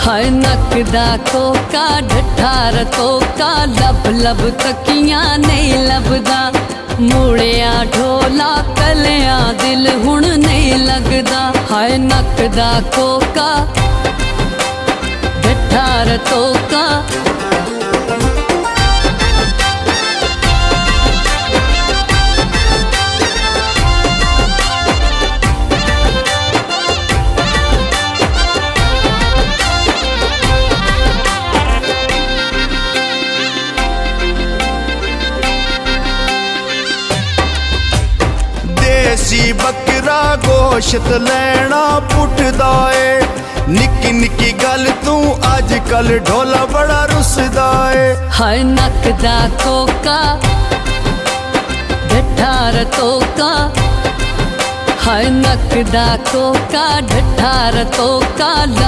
हाय नक दा कोका ढठार तोका लब लब तकियां नहीं लभदा मूड़िया ढोला कलिया दिल हुण नहीं लगदा हाय नक दा कोका ढठार तोका देसी बकरा गोश्त लैना पुटदा ए निक्की निक्की गल तू अजकल ढोला बड़ा रुसदा ए हाय नक दा कोका ढठार तोका हाय नक दा कोका ढठार तोका लब